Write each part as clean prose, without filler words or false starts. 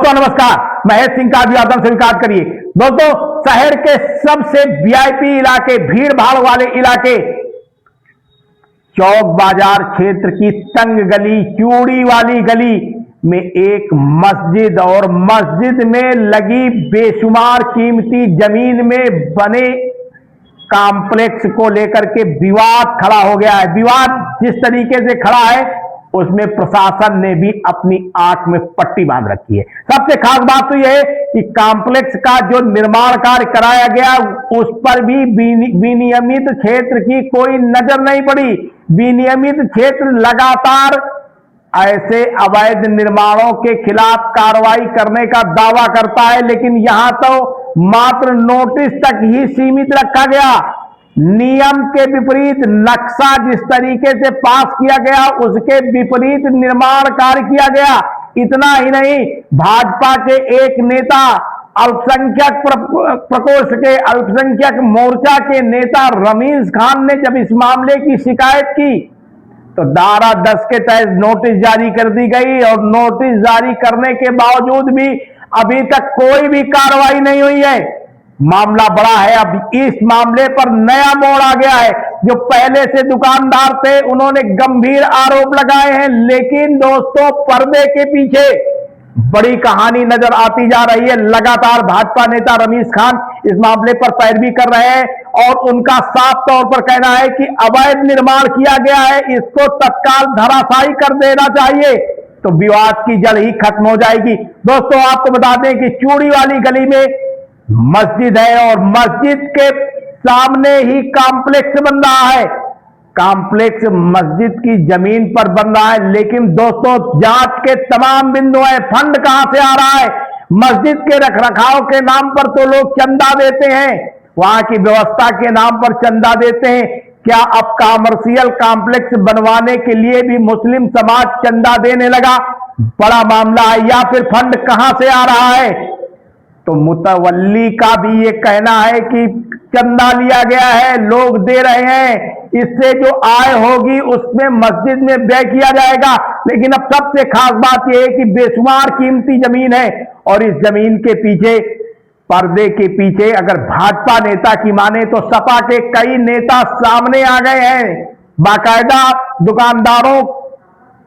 दोस्तों नमस्कार, महेश सिंह का अभिवादन स्वीकार करिए। दोस्तों, शहर के सबसे वीआईपी इलाके, भीड़ भाड़ वाले इलाके, चौक बाजार क्षेत्र की तंग गली, चूड़ी वाली गली में एक मस्जिद और मस्जिद में लगी बेशुमार कीमती जमीन में बने कॉम्प्लेक्स को लेकर के विवाद खड़ा हो गया है। विवाद जिस तरीके से खड़ा है उसमें प्रशासन ने भी अपनी आंख में पट्टी बांध रखी है। सबसे खास बात तो यह है कि कॉम्प्लेक्स का जो निर्माण कार्य कराया गया उस पर भी विनियमित क्षेत्र की कोई नजर नहीं पड़ी। विनियमित क्षेत्र लगातार ऐसे अवैध निर्माणों के खिलाफ कार्रवाई करने का दावा करता है, लेकिन यहां तो मात्र नोटिस तक ही सीमित रखा गया। नियम के विपरीत नक्शा जिस तरीके से पास किया गया उसके विपरीत निर्माण कार्य किया गया। इतना ही नहीं, भाजपा के एक नेता, अल्पसंख्यक प्रकोष्ठ के अल्पसंख्यक मोर्चा के नेता रमीज खान ने जब इस मामले की शिकायत की तो धारा 10 के तहत नोटिस जारी कर दी गई और नोटिस जारी करने के बावजूद भी अभी तक कोई भी कार्रवाई नहीं हुई है। मामला बड़ा है। अब इस मामले पर नया मोड़ आ गया है। जो पहले से दुकानदार थे उन्होंने गंभीर आरोप लगाए हैं, लेकिन दोस्तों पर्दे के पीछे बड़ी कहानी नजर आती जा रही है। लगातार भाजपा नेता रमीज खान इस मामले पर पैरवी कर रहे हैं और उनका साफ तौर पर कहना है कि अवैध निर्माण किया गया है, इसको तत्काल धराशायी कर देना चाहिए तो विवाद की जड़ ही खत्म हो जाएगी। दोस्तों, आपको बता दें कि चूड़ी वाली गली में मस्जिद है और मस्जिद के सामने ही कॉम्प्लेक्स बन रहा है। कॉम्प्लेक्स मस्जिद की जमीन पर बन रहा है, लेकिन दोस्तों जांच के तमाम बिंदु है। फंड कहां से आ रहा है? मस्जिद के रखरखाव के नाम पर तो लोग चंदा देते हैं, वहां की व्यवस्था के नाम पर चंदा देते हैं। क्या अब कॉमर्शियल कॉम्प्लेक्स बनवाने के लिए भी मुस्लिम समाज चंदा देने लगा? बड़ा मामला है। या फिर फंड कहां से आ रहा है? तो मुतवल्ली का भी ये कहना है कि चंदा लिया गया है, लोग दे रहे हैं, इससे जो आय होगी उसमें मस्जिद में व्यय किया जाएगा। लेकिन अब सबसे खास बात यह है कि बेशुमार कीमती जमीन है और इस जमीन के पीछे, पर्दे के पीछे अगर भाजपा नेता की माने तो सपा के कई नेता सामने आ गए हैं, बाकायदा दुकानदारों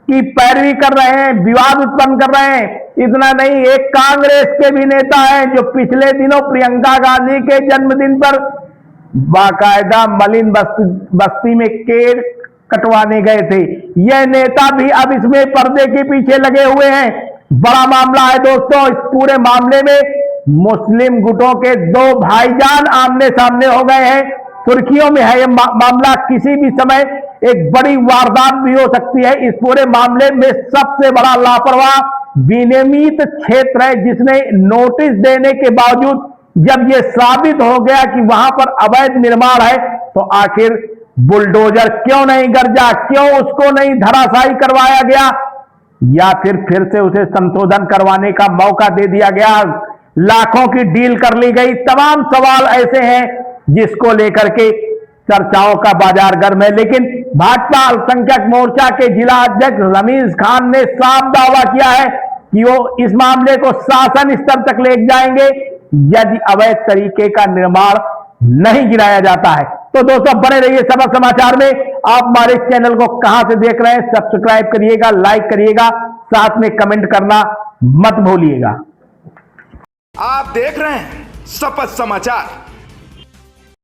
की पैरवी कर रहे हैं, विवाद उत्पन्न कर रहे हैं। इतना नहीं, एक कांग्रेस के भी नेता हैं जो पिछले दिनों प्रियंका गांधी के जन्मदिन पर बाकायदा मलिन बस्ती में केक कटवाने गए थे। यह नेता भी अब इसमें पर्दे के पीछे लगे हुए हैं। बड़ा मामला है दोस्तों। इस पूरे मामले में मुस्लिम गुटों के दो भाईजान आमने सामने हो गए हैं। सुर्खियों में है यह मामला। किसी भी समय एक बड़ी वारदात भी हो सकती है। इस पूरे मामले में सबसे बड़ा लापरवाह विनियमित क्षेत्र है, जिसने नोटिस देने के बावजूद जब यह साबित हो गया कि वहां पर अवैध निर्माण है तो आखिर बुलडोजर क्यों नहीं गरजा, क्यों उसको नहीं धराशायी करवाया गया, या फिर से उसे संशोधन करवाने का मौका दे दिया गया, लाखों की डील कर ली गई। तमाम सवाल ऐसे हैं जिसको लेकर के चर्चाओं का बाजार गर्म है। लेकिन भाजपा अल्पसंख्यक मोर्चा के जिला अध्यक्ष रमीज खान ने साफ दावा किया है कि वो इस मामले को शासन स्तर तक ले जाएंगे यदि अवैध तरीके का निर्माण नहीं गिराया जाता है। तो दोस्तों बने रहिए सबक समाचार में। आप हमारे चैनल को कहां से देख रहे हैं सब्सक्राइब करिएगा, लाइक करिएगा, साथ में कमेंट करना मत भूलिएगा। आप देख रहे हैं शपथ समाचार।